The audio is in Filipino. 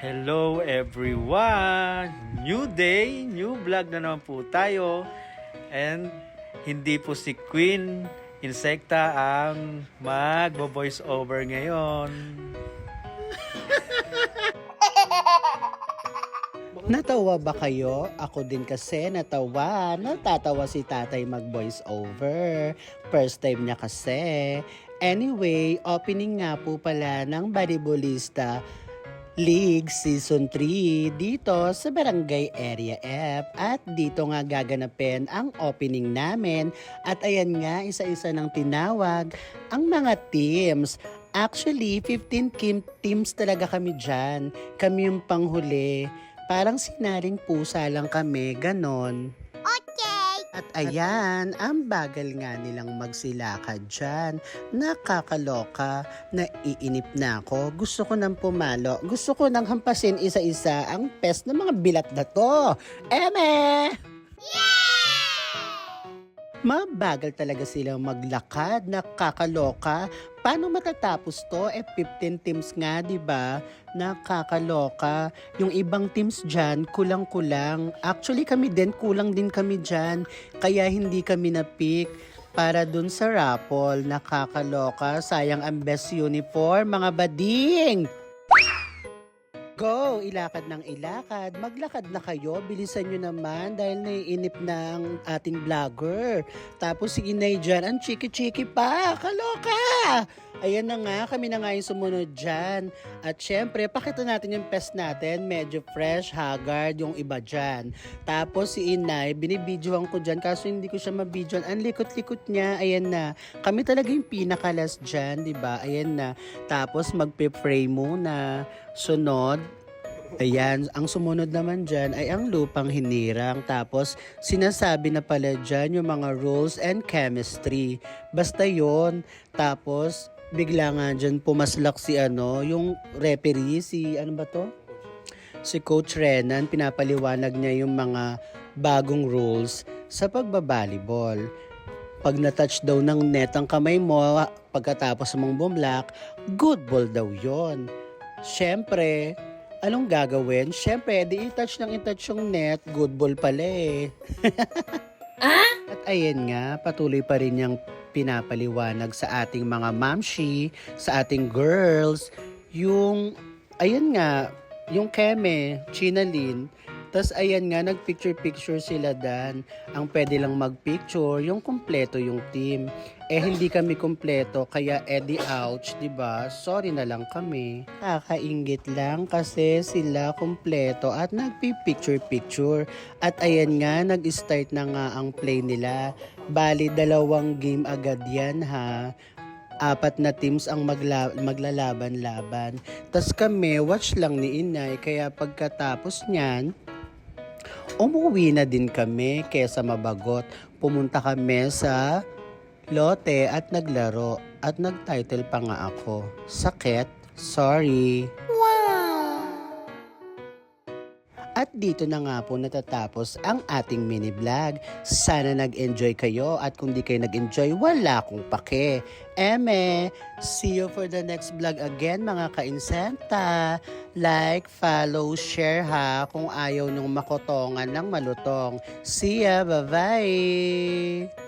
Hello everyone! New day, new vlog na naman po tayo. And hindi po si Queen Insekta ang magbo-voice over ngayon. Natawa ba kayo? Ako din kasi natawa. Natatawa si tatay mag-voice over. First time niya kasi. Anyway, opening nga po pala ng Volleyballista League Season 3 dito sa Barangay Area F at dito nga gaganapin ang opening namin at ayan nga isa-isa ng tinawag ang mga teams. Actually, 15 teams talaga kami dyan. Kami yung panghuli. Parang sinaring pusa lang kami, ganon. At ayan, ang bagal nga nilang magsilakad dyan. Nakakaloka, naiinip na ako. Gusto ko nang pumalo. Gusto ko nang hampasin isa-isa ang pes ng mga bilat na to. Eme! Mabagal talaga silang maglakad, nakakaloka. Paano matatapos to? 15 teams nga, di ba? Nakakaloka. Yung ibang teams dyan, kulang-kulang. Actually, kami din, kulang din kami dyan. Kaya hindi kami na-pick para dun sa raffle. Nakakaloka. Sayang ang best uniform, mga bading! Go! Ilakad ng ilakad. Maglakad na kayo. Bilisan nyo naman dahil naiinip na ang ating vlogger. Tapos si Inay dyan, ang chiki-chiki pa. Kaloka! Ayan na nga, kami na nga yung sumunod dyan. At syempre, pakita natin yung pes natin. Medyo fresh, haggard yung iba dyan. Tapos si Inay, binibidyohan ko dyan. Kaso hindi ko siya mabidyohan. Ang likot-likot niya. Ayan na. Kami talaga yung pinakalas dyan, di ba? Ayan na. Tapos magpe-pray muna. Sunod, ayan, ang sumunod naman dyan ay ang lupang hinirang. Tapos, sinasabi na pala dyan yung mga rules and chemistry. Basta yon. Tapos, bigla nga dyan pumaslak si yung referee, si ano ba to? Si Coach Renan, pinapaliwanag niya yung mga bagong rules sa pagbabalibol. Pag na-touch daw ng net ang kamay mo, pagkatapos mong bumlak, good ball daw yon. Siyempre, anong gagawin? Siyempre, di i-touch ng i-touch yung net, good ball pala eh. At ayan nga, patuloy pa rin niyang pinapaliwanag sa ating mga mamshi, sa ating girls, yung, ayan nga, yung Keme, Chinalyn, tas ayan nga, nagpicture-picture sila dan. Ang pwede lang magpicture, yung kompleto yung team. Eh, hindi kami kompleto, kaya edi ouch, diba? Sorry na lang kami. Kakaingit lang kasi sila kompleto at nagpipicture-picture. At ayan nga, nag-start na nga ang play nila. Bali, 2 game agad yan ha. 4 na teams ang maglalaban-laban. Tas kami, watch lang ni Inay, kaya pagkatapos niyan, umuwi na din kami kesa mabagot. Pumunta kami sa lote at naglaro at nag-title pa nga ako. Sakit? Sorry. At dito na nga po natatapos ang ating mini vlog. Sana nag-enjoy kayo at kung di kayo nag-enjoy, wala akong pake. Eme, see you for the next vlog again mga ka-insenta. Like, follow, share ha kung ayaw nung makotongan ng malutong. See ya, bye-bye!